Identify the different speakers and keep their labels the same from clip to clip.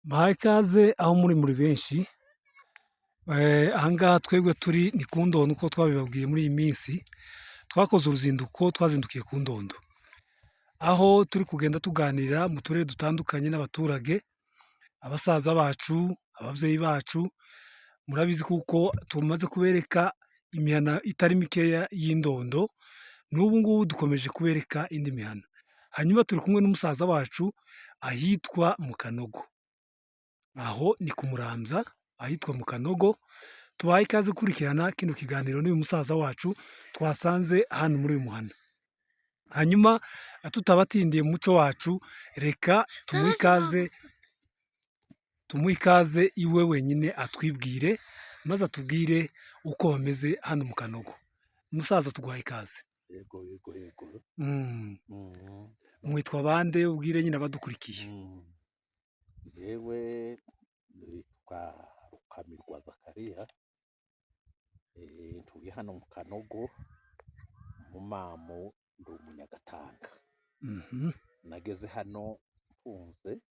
Speaker 1: Bahaye ikaze aho muri benshi, aha ngaha twebwe turi ni ku Ndondo uko twabibabwiye muri iyi minsi, twakoze uruzinduko twazindukiye ku Ndondo, aho turi kugenda tuganira mu turere dutandukanye n'abaturage, abasaza bacu, ababyeyi bacu, murabizi kuko tumaze kubereka imihana itari mikeya y'i Ndondo, n'ubu ngubu dukomeje kubereka indi mihana, hanyuma turi kumwe n'umusaza wacu ahitwa mu Kanogo, aho ni ku Muramvya ahitwa mu Kanogo, tubahaye ikaze gukurikirana kino kiganiro n'uyu musaza wacu twasanze hano muri uyu muhana, hanyuma tutabatindiye mu muco wacu, reka tumuhe ikaze iwe wenyine atwibwire, maze atubwire uko bameze hano mu Kanogo. Musaza tuguhaye ikaze.
Speaker 2: Yego.
Speaker 1: Mwitwa bande ubwire nyine abadukurikiye?
Speaker 2: Jewe nitwa Rukamirwa Zakariya, ntuye hano mu Kanogo, mu Mamu, ndi Umunyagatanga. Nageze hano mpunze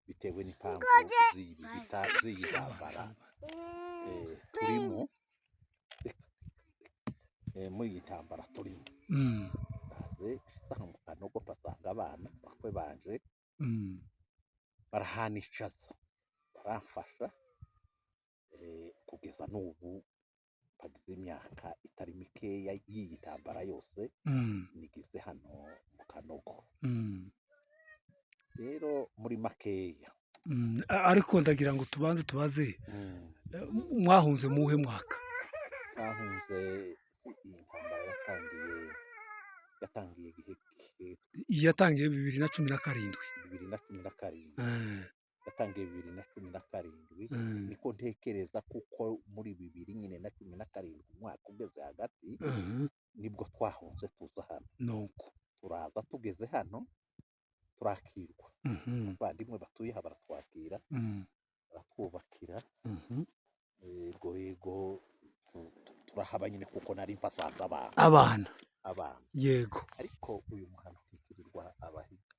Speaker 2: bitewe n'impamvu z'iyi ntambara turimo, muri iyi ntambara turimo. Naze hano mu Kanogo mpasanga abana bakwe banje, barahanicaza, baramfasha, kugeza n'ubu bagize imyaka itari mikeya y'iyi ntambara yose nigize hano mu Kanogo. Rero muri makeya,
Speaker 1: ariko ndagira ngo tubanze tubaze, mwahunze mu wuhe mwaka?
Speaker 2: twahunze iyi ntambara yatangiye
Speaker 1: Yatangiye 2017.
Speaker 2: 2017. Yatangiye 2017, niko ntekereza, kuko muri 2017 umwaka ugeze hagati nibwo twahunze tuza hano.
Speaker 1: Nuko
Speaker 2: turaza tugeze hano turakirwa, abavandimwe batuye aha baratwakira, baratwubakira, yego turahaba nyine kuko nari mpasanze abana.
Speaker 1: Yego.
Speaker 2: Ariko uyu muhana ukikirirwa abahiga,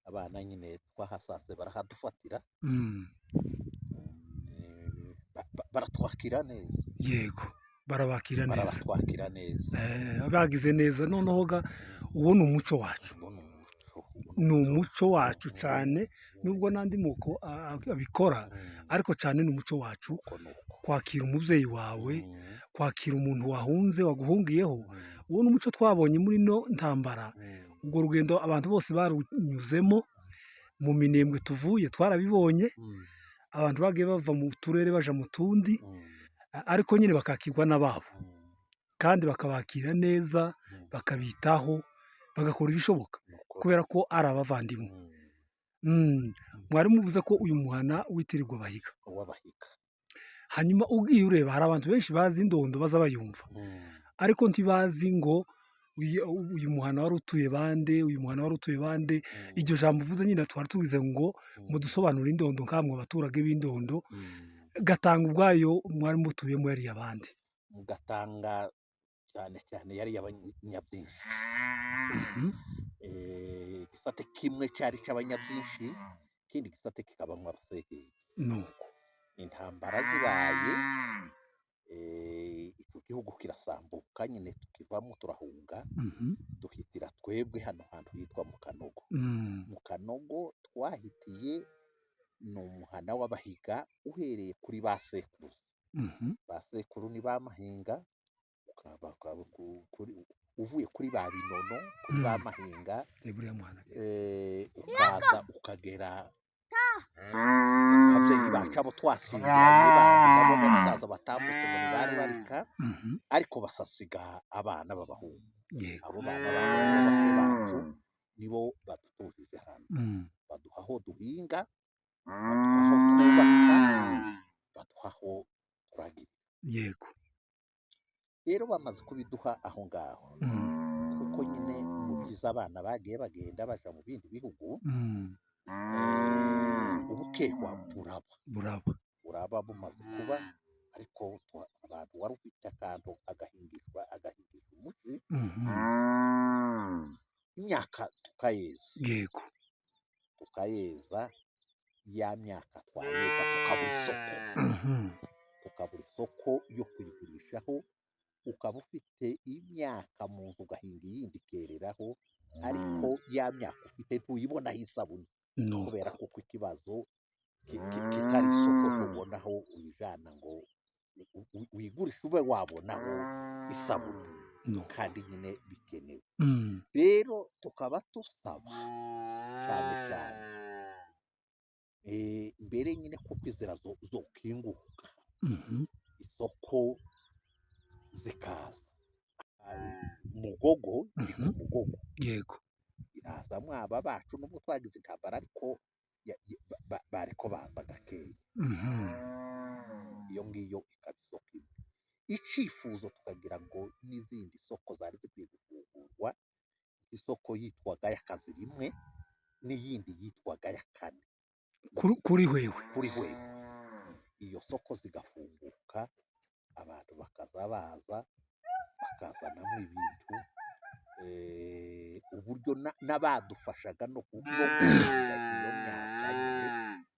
Speaker 2: abana nyine twahasanze barahadufatira, baratwakira neza.
Speaker 1: Yego, barabakira neza.
Speaker 2: Baratwakira neza.
Speaker 1: Bagize neza. Noneho uwo ni umuco wacu. Ni umuco wacu cyane, nubwo n'andi moko abikora, ariko cyane ni umuco wacu, kwakira umubyeyi wawe, kwakira umuntu wahunze waguhungiyeho. Uwo ni umuco twabonye muri no ntambara. Ubwo rugendo abantu bose barunyuzemo, mu minembwe tuvuye twarabibonye, abantu bagiye bava mu turere baja mu tundi, ariko nyine bakakirwa n'ababo, kandi bakabakira neza, bakabitaho, bagakora ibishoboka kubera ko ari abavandimwe. Mwari muvuze ko uyu muhana witirirwa abahiga. Hanyuma ugiye ureba, hari abantu benshi bazi Ndondo baza bayumva, ariko ntibazi ngo uyu muhana wari utuye bande, uyu muhana wari utuye bande. Iryo jambo uvuze nyine twari tugize ngo mudusobanurire Ndondo nkamwe abaturage b'Indondo. Gatanga ubwayo mwari mutuyemo yari abandi?
Speaker 2: Gatanga cyane yari y'abanyabyinshi. Igisate kimwe cyari cy'abanyabyinshi, ikindi gisate kikabamwo abasegeri.
Speaker 1: Nuko
Speaker 2: intambara zibaye, icyo gihugu kirasambuka nyine, tukivamo turahunga, duhitira twebwe hano hantu hitwa mu Kanogo. Mu Kanogo twahitiye ni umuhana w'abahiga, uhereye kuri ba sekuruza. Ba sekuru ni ba Mahinga, uvuye kuri ba Binono, kuri ba Mahinga, ukaza ukagera ababyeyi bacu abo twashyingiranye, nabo basaza batambutse ngo ntibari barika, ariko basasiga abana b'abahungu. Abo bana bakwe bacu nibo badutujije hano, baduha aho duhinga, baduha aho twubaka, baduha aho turagira.
Speaker 1: Yego.
Speaker 2: Rero bamaze kubiduha aho ngaho, kuko nyine mu byiza abana bagiye bagenda baja mu bindi bihugu, ubukehwa buraba bumaze kuba, ariko abantu wari ufite akantu agahingishwa umushi, imyaka tukayeza.
Speaker 1: Yego.
Speaker 2: tukayeza ya myaka twayeza tukabura isoko,
Speaker 1: Mhm.
Speaker 2: tukabura isoko yo kuyigurishaho, ukaba ufite imyaka mu nzu ugahinga iyindi ikereraho, ariko ya myaka ufite ntuyibonaho isabune kubera
Speaker 1: nuko
Speaker 2: kuko ikibazo kitari isoko ntubonaho uyijana ngo uyigurishe ube wabonaho isabune
Speaker 1: nuko
Speaker 2: kandi nyine bikenewe.
Speaker 1: Mm.
Speaker 2: Rero tukaba dusaba cyane cyane mbere nyine kuko inzira zokinguka
Speaker 1: Mhm.
Speaker 2: isoko zikaza. Mugogo iri ku
Speaker 1: Mhm.
Speaker 2: mugogo
Speaker 1: yego
Speaker 2: irazamwo aba bacu nubwo twagize intambara ariko bariko baza gakeya,
Speaker 1: Mhm.
Speaker 2: iyo ngiyo ikaba isoko imwe. Icifuzo tukagira ngo n'izindi soko zari zikwiye gufungurwa, isoko yitwaga y'akazi rimwe n'iyindi yitwaga ya kane
Speaker 1: kuri hwewe
Speaker 2: kuri hwewe, iyo soko zigafunguka abantu bakaza baza bakazanamo ibintu, uburyo n'abadufashaga no guhinga iyo myaka nyine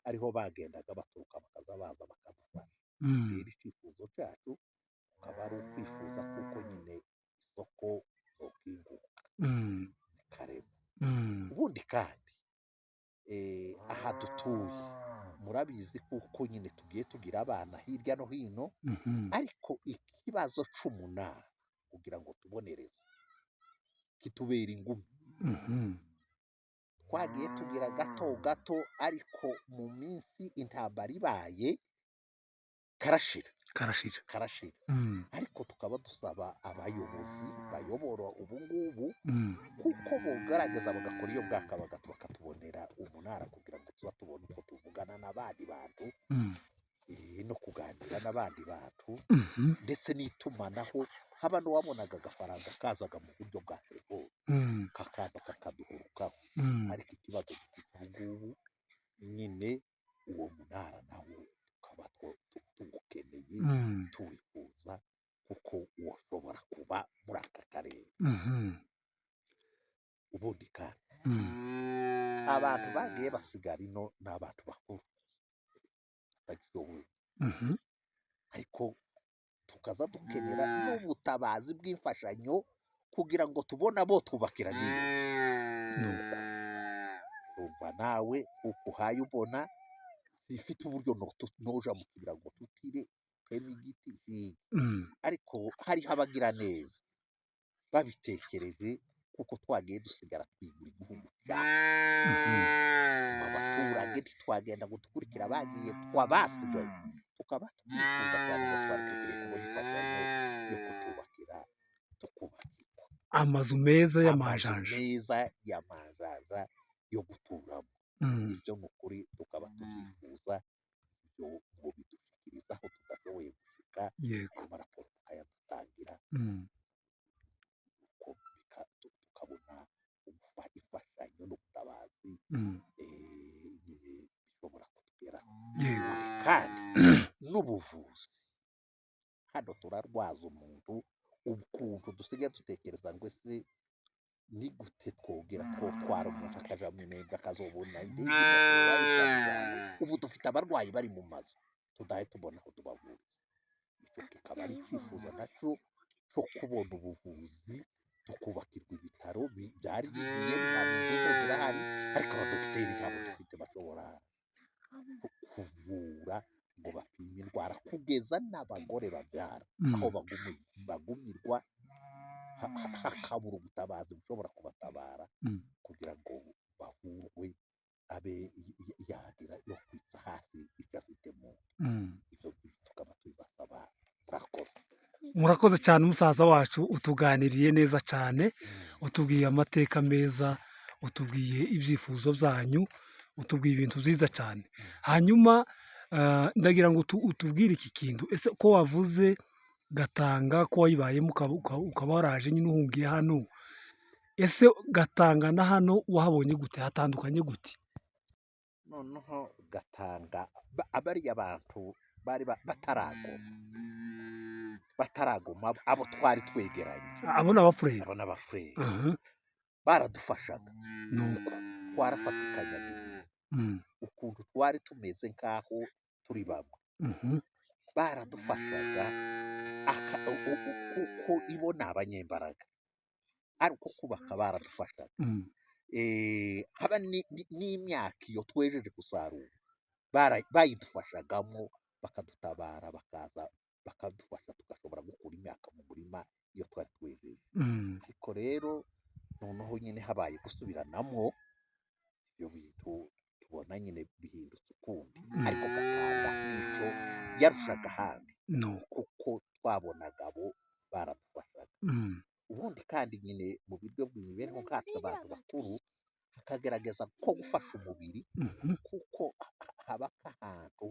Speaker 2: ariho bagendaga baturuka bakaza baza bakadufasha. Rero icyifuzo cyacu ukaba ari ukwifuza kuko nyine isoko zokinguka zikarema. Ubundi kandi aha dutuye murabizi kuko nyine tugiye tugira abana hirya no hino, ariko ikibazo c'umunara kugira ngo tubonereze kitubera ingumi. Twagiye tugira gato gato ariko mu minsi intambara ibaye karashira, ariko tukaba dusaba abayobozi bayobora ubu ngubu kuko bogaragaza bagakora iyo bwakabaga bakatubonera umunara kugira ngo tuba tubone uko tuvugana n'abandi bantu, no kuganira n'abandi bantu, ndetse n'itumanaho. Haba n'uwabonaga agafaranga kazaga mu buryo bwa telefoni kakaza kakaduhurukaho, ariko ikibazo dufite ubu ngubu nyine uwo munara nawo tukaba tuwukeneye tuwifuza kuko woshobora kuba muri aka karere. Ubundi kandi abantu bagiye basigara ino ni abantu bakuru batagishoboye, ariko tukaza dukenera n'ubutabazi bw'imfashanyo kugira ngo tubone abo twubakira n'iyo
Speaker 1: nuko
Speaker 2: urumva nawe uko uhaye ubona zifite uburyo noja mu kibira ngo tutire tweme igiti hirya, ariko hariho abagira neza babitekereje kuko twagiye dusigara twigura igihugu cyacu, tuba abaturage ntitwagenda ngo dukurikira abagiye twabasigaye, tukaba twifuza cyane ngo twari dukwiriye kubona imfashanyo yo kutubakira tukubakirwa
Speaker 1: amazu meza
Speaker 2: amazu meza y'amajanja yo guturamo. Ibyo ni ukuri tukaba tubyifuza, ibyo ngo bidushyikiriza aho tudashoboye gushika, amaraporo tukayadutangira tukabona imfashanyo n'ubutabazi nyine bishobora kutugeraho. Kandi n'ubuvuzi, hano turarwaza umuntu ukuntu dusigaye dutekereza ngo ese ni gute twogera twotwara umuntu akaja mu Minembwe akazobona indege ubu dufite abarwayi bari mu mazu tudahe tubona aho tubavuriza. Icyo kikaba ari icyifuzo nacyo cyo kubona ubuvuzi, tukubakirwa ibitaro byari bigiye bihari, inzu zirahari, ariko abadogiteri ntabwo dufite bashobora kuvura ngo bapime indwara kugeza n'abagore babyara aho bagumirwa hakabura ubutabazi bushobora kubatabara kugira ngo bavurwe abe yagira yo kwitsa hasi ibyo afite mu ibyo tukaba tubibasaba.
Speaker 1: Murakoze cyane umusaza wacu, utuganiriye neza cyane, utubwiye amateka meza, utubwiye ibyifuzo byanyu, utubwiye ibintu byiza cyane. Hanyuma ndagira ngo utubwire iki kintu, ese ko wavuze Gatanga ko wayibayemo ukaba waraje nyine uhungiye hano, ese Gatanga na hano wahabonye gute, hatandukanye gute?
Speaker 2: Noneho Gatanga abariya abantu bari bataragoma abo twari twegeranye,
Speaker 1: abo ni abafureri,
Speaker 2: baradufashaga
Speaker 1: nuko
Speaker 2: twarafatikanyaga ibintu, ukuntu twari tumeze nk'aho turi bamwe baradufashaga kuko ibo ni abanyembaraga ariko kubaka baradufashaga haba n'imyaka iyo twejeje gusarura bayidufashagamo bakadutabara bakaza bakadufasha tugashobora gukura imyaka mu murima iyo twari twejeje ariko rero noneho nyine habaye gusubiranamo ibyo bintu tubona nyine bihindutse ukundi ariko Gatanga n'icyo yarushaga ahandi kuko twabonaga abo baradufashaga ubundi kandi nyine mu buryo bw'imibereho nkatwe abantu bakuru hakagerageza ko gufasha umubiri kuko haba ahantu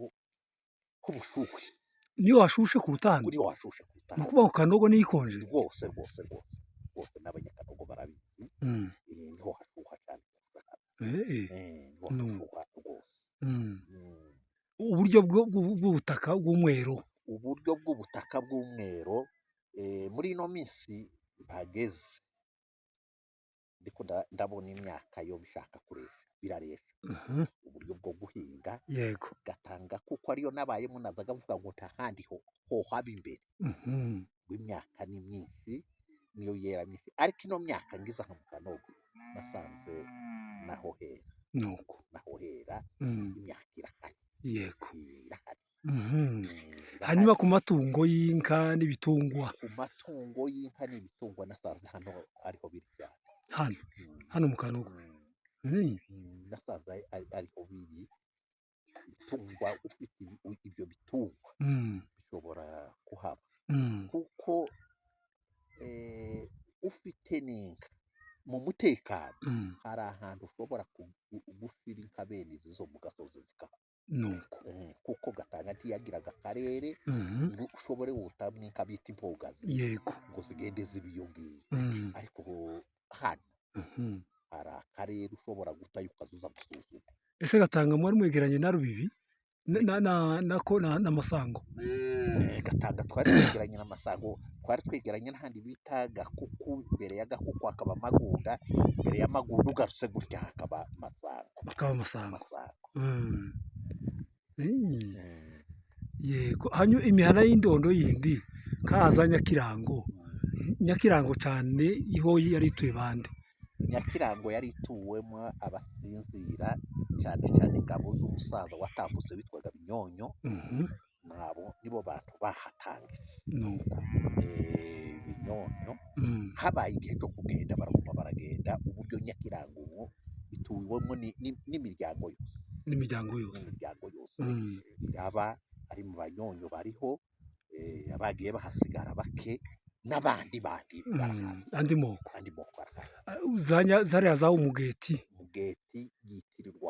Speaker 2: h'ubushuhe
Speaker 1: niyo washushe ku rutanda
Speaker 2: niyo washushe ku rutanda
Speaker 1: ni ukuvuga ngo Kanogo niyo ikonje
Speaker 2: rwose n'abanyakanogo barabizi niho hashuha cyane niho hashuha rwose
Speaker 1: uburyo bw'ubutaka bw'umwero
Speaker 2: muri ino minsi bageze ndiko ndabona imyaka yo bishaka kuresha biraresha uburyo bwo guhinga
Speaker 1: yego
Speaker 2: Gatanga kuko ariyo nabayemo nazaga mvuga ngo nta handi ho haba imbere w'imyaka ni myinshi niyo yera myinshi ariko ino myaka ngiza nka mu Kanogo nasanze naho hera imyaka irahari
Speaker 1: yego
Speaker 2: irahari
Speaker 1: hanyuma ku matungo y'inka n'ibitungwa
Speaker 2: nasanze hano ariho biri cyane
Speaker 1: hano mu Kanogo
Speaker 2: nasanze ariho biri ibitungwa ufite ibyo bitungwa bishobora kuhaba kuko ufite n'inka mu mutekano hari ahantu ushobora gushyira inka bene izi zo mu gasozi zikaba kuko Gatanga ntiyagiraga akarere ngo ushobore gutamwa inka bita impogazi
Speaker 1: yego
Speaker 2: ngo zigende zibiyongiye ariko hano hari akarere ushobora gutayo ukazuza gusuzuma
Speaker 1: ese Gatanga mwari mwegeranye na Rubibi n'Amasango
Speaker 2: Gatanga twari twegeranye n'Amasango twari twegeranye n'ahandi bita Gakuku mbere ya Gakuku hakaba Magunda mbere ya Magunda ugarutse gutya hakaba Masango
Speaker 1: yego hanyuma imihana y'indondo yindi kaza Nyakirango cyane iho yari ituye bande
Speaker 2: Nyakirango yari ituwemo abasinzira cyane ingabo z'umusaza watambutse bitwaga Binyonyo nabo nibo bantu bahatangije Binyonyo habaye igihe cyo kugenda baragenda uburyo Nyakirango ubu ituwemo n'imiryango yose iraba ari mu Banyonyo bariho abagiye bahasigara bake n'abandi
Speaker 1: andi moko zariya za umugeti
Speaker 2: yitirirwa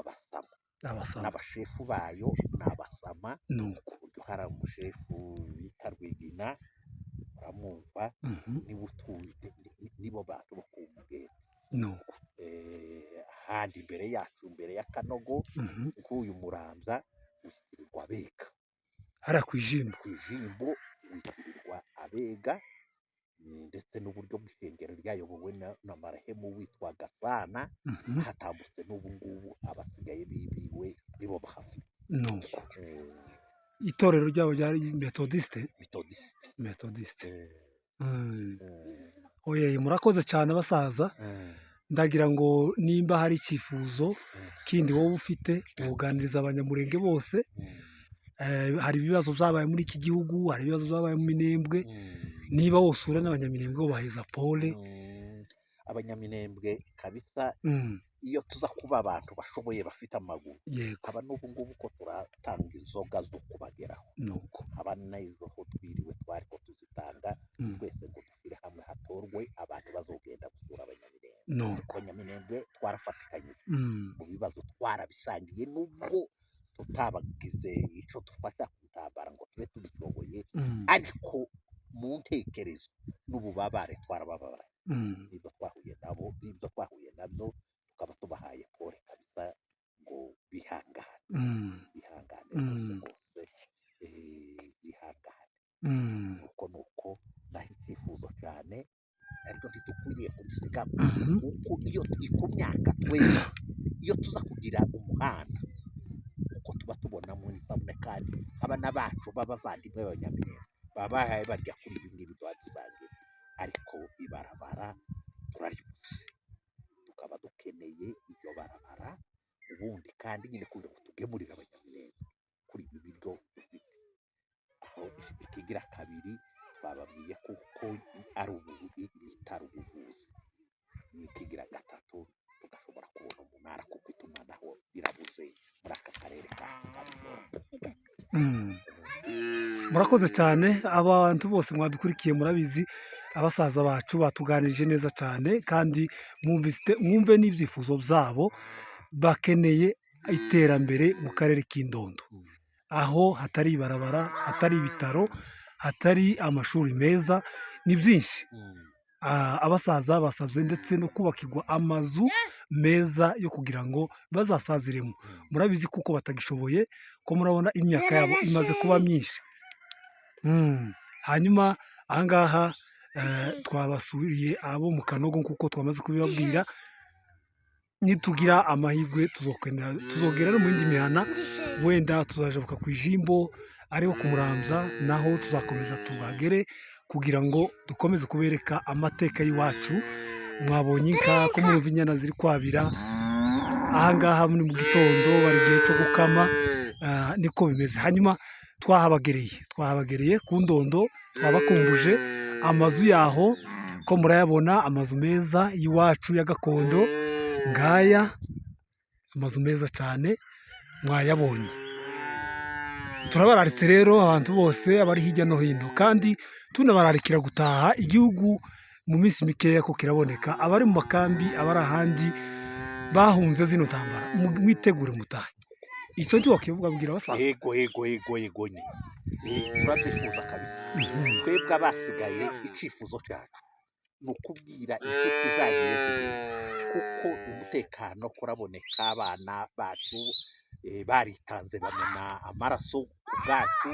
Speaker 2: Abasama n'abashefu bayo ni Abasama uburyo hari umushefu bita Rwigina uramwumva nibo bantu bo ku mugeti ahandi imbere ya Kanogo nk'uyu Muramza witirirwa Abega
Speaker 1: hariya ku ijimbo
Speaker 2: witirirwa Abega ndetse n'uburyo bw'ishengero ryayobowe na marehemu witwa Gasana hatambutse n'ubu ngubu abasigaye bibiwe nibo bahafite
Speaker 1: itorero ryabo ryari metodiste murakoze cyane basaza ndagira ngo nimba hari icyifuzo kindi wowe ufite ubuganiriza abanyamurenge bose hari ibibazo byabaye muri iki gihugu hari ibibazo byabaye mu Minembwe niba wosura n'abanyaminembwe baheza pole
Speaker 2: abanyaminembwe kabisa iyo tuza kuba abantu bashoboye bafite amaguru haba n'ubu ngubu ko turatanga inzoga zo kubageraho haba n'ejo ho twiriwe twari ko tuzitanga twese ngo dushyire hamwe hatorwe abantu bazogenda gusura abanyaminembwe twarafatikanyije mu bibazo twarabisangiye nubwo tutabagize icyo dufasha kutabara ngo tube tubishoboye ariko mu ntekerezo n'ububabare twarababara nibyo twahuye nabyo tukaba tubahaye pole kabisa ngo bihangane rwose bihangane nuko naho icyifuzo cyane ariko ntitukwiriye kubisiga kuko iyo ku myaka twese iyo tuza kugira umuhanda tuba tubonamo n'isabune kandi abana bacu b'abavandimwe b'Abanyamirembe baba bahaye barya kuri ibi ngibi dusangira, ariko ibarabara turaribuze, tukaba dukeneye iryo barabara ubundi kandi nyine kugira ngo tugemurire Abanyamirembe kuri ibi biryo dufite. Aho ikigira kabiri twababwiye kuko ari ibitaro ubuvuzi, n'ikigira gatatu tugashobora kubona umunara kuko itumanaho rirabuze muri aka karere kacu ka Rusororo.
Speaker 1: murakoze cyane abantu bose mwadukurikiye murabizi abasaza bacu batuganirije neza cyane kandi mwumve n'ibyifuzo byabo, bakeneye iterambere mu karere k'Indondo, aho hatari ibarabara, hatari ibitaro, hatari amashuri meza, ni byinshi. Abasaza basabye ndetse no kubakirwa amazu meza yo kugira ngo bazasaziremo, murabizi kuko batagishoboye ko murabona imyaka yabo imaze kuba myinshi. Hanyuma ahangaha twabasuriye abo mu Kanogo kuko twamaze kubibabwira, nitugira amahirwe tuzogera no mu yindi mihana, wenda tuzajabuka ku Ijimbo ariho ku Muramvya, naho tuzakomeza tubagere kugira ngo dukomeze kubereka amateka y'iwacu. Mwabonye inka ko murumva inyana ziri kwabira ahangaha muri mu gitondo, bari igihe cyo gukama, niko bimeze. Hanyuma twahabagereye ku Ndondo, twabakumbuje amazu yaho ko murayabona, amazu meza y'iwacu ya gakondo, ngaya amazu meza cyane mwayabonye. Turabararitse rero abantu bose abari hirya no hino, kandi tunabararikira gutaha igihugu mu minsi mikeya ko kiraboneka. Abari mu makambi, abari ahandi bahunze zino ntambara, mwitegure mutahe. Icyo ntiwakivuga bwira abasaza.
Speaker 2: Yego turabyifuza kabisa. Twebwe abasigaye icifuzo cyacu ni ukubwira inshuti zagiye ziri kuko umutekano kuraboneka, abana bacu baritanze bamena amaraso bwacu,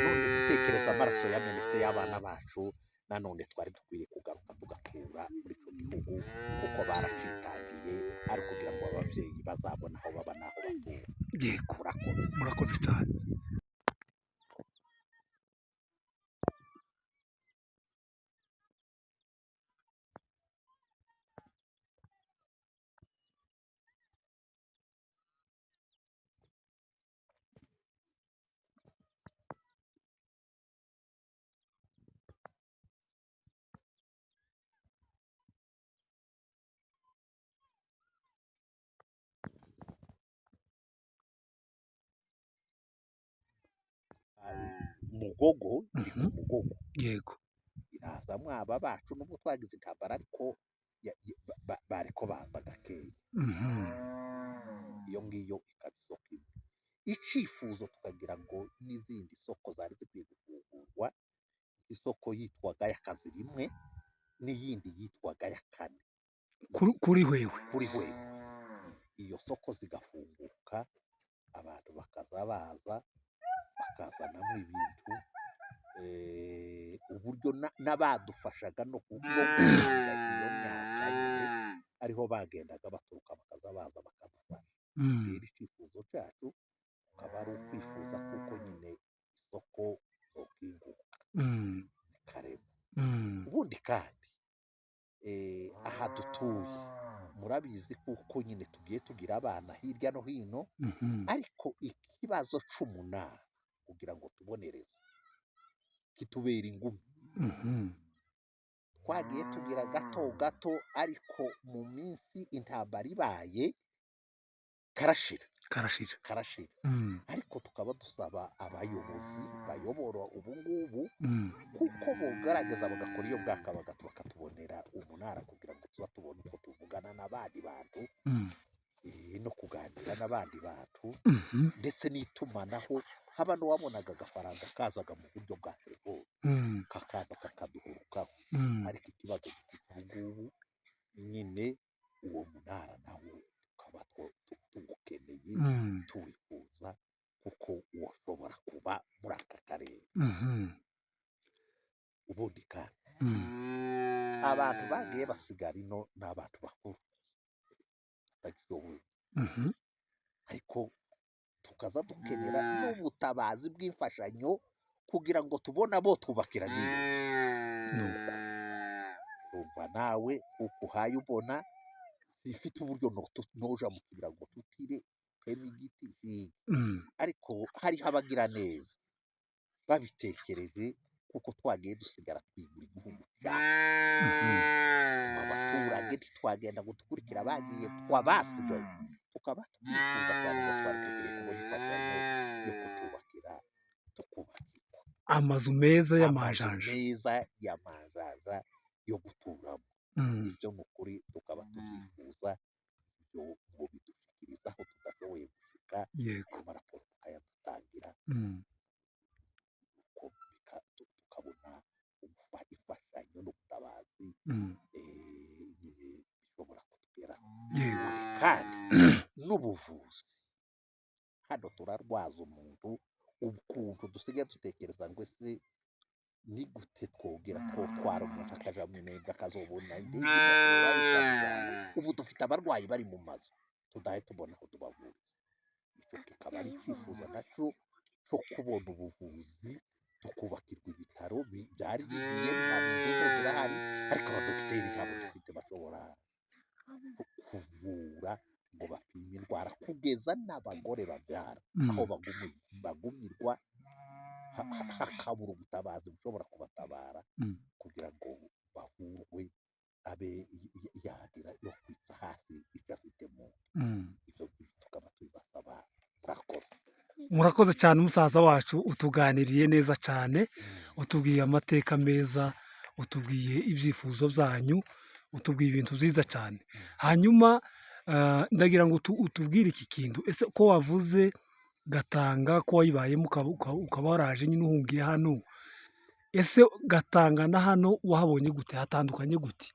Speaker 2: none gutekereza amaraso yamenetse y'abana bacu, nanone twari dukwiye kugaruka tugatura muri icyo gihugu kuko baracitangiye, ari kugira ngo ababyeyi bazabona aho baba n'aho batuye.
Speaker 1: Yego, murakoze cyane.
Speaker 2: Mugogo iri ku Mugogo,
Speaker 1: Yego,
Speaker 2: iraza mwaba bacu nubwo twagize intambara, ariko bariko baza gakeya. Iyo ngiyo ikaba isoko imwe. Icifuzo tukagira ngo n'izindi soko zari zikwiye gufungurwa, isoko yitwaga ya Kazirimwe n'iyindi yitwaga ya Kane
Speaker 1: kuri Hwewe.
Speaker 2: Iyo soko zigafunguka, abantu bakaza baza bakazanamo ibintu, uburyo n'abadufashaga no guhinga iyo myaka nyine ariho bagendaga baturuka bakaza baza bakadufasha. Rero icyifuzo cyacu ukaba ari ukwifuza kuko nyine isoko zokinguka zikarema. Ubundi kandi aha dutuye murabizi kuko nyine tugiye tugira abana hirya no hino, ariko ikibazo c'umunara kugira ngo tubonereze kitubera ingumi. Twagiye tugira gato, ariko mu minsi intambara ibaye karashira. Ariko tukaba dusaba abayobozi bayobora ubu ngubu kuko bogaragaza bagakora iyo bwakabaga bakatubonera umunara kugira ngo tuba tubone uko tuvugana n'abandi bantu, no kuganira n'abandi bantu, ndetse n'itumanaho. Haba n'uwabonaga agafaranga kazaga mu buryo bwa telefoni kakaza kakaduhurukaho, ariko ikibazo dufite ubu ngubu nyine uwo munara nawo tukaba tuwukeneye, tuwifuza kuko ushobora kuba muri aka karere. Ubundi kandi abantu bagiye basigara ino ni abantu bakuru batagishoboye, ariko tukaza dukenera n'ubutabazi bw'imfashanyo kugira ngo tubone abo twubakira n'iyo
Speaker 1: nuko
Speaker 2: urumva nawe uko uhaye ubona zifite uburyo noja mu kibira ngo tutire teme igiti ariko hariho abagira neza babitekereje kuko twagiye dusigara twigura igihugu cyacu abaturage ntitwagenda ngo dukurikira abagiye twabasigaye tukaba twifuza cyane ngo twari tugiye kubona imfashanyo yo kutubakira tukubakirwa
Speaker 1: amazu meza
Speaker 2: y'amajanja yo guturamo ibyo mu kuri tukaba tubyifuza ibyo ngo bidushyikiriza aho tudashoboye gushika amaraporo tukayadutangira tukabona imfashanyo n'ubutabazi bishobora kutugeraho kandi n'ubuvuzi hano turarwaza umuntu ukuntu dusigaye dutekereza ngo ese ni gute twogera twotwara umuntu akaja mu inenge akazobona ubu dufite abarwayi bari mu mazu tudahe tubona aho tubavuriza icyo kikaba ari icyifuzo naco cyo kubona ubuvuzi tukubakirwa ibitaro byari bigiye ntabwo inzu zirahari ariko abadogiteri ntabwo dufite bashobora kuvura ngo bapime indwara kugeza n'abagore babyara aho bagumirwa hakabura ubutabazi bushobora kubatabara kugira ngo bavurwe abe yagira yo kwitsa hasi icyo afite mu ibyo tukaba tubibasaba
Speaker 1: murakoze cyane umusaza wacu utuganiriye neza cyane utubwiye amateka meza utubwiye ibyifuzo byanyu utubwiye ibintu byiza cyane hanyuma ndagira ngo utubwire iki kintu ese ko wavuze Gatanga ko wayibayemo ukaba waraje nyine uhungiye hano ese Gatanga na hano wahabonye gute hatandukanye gute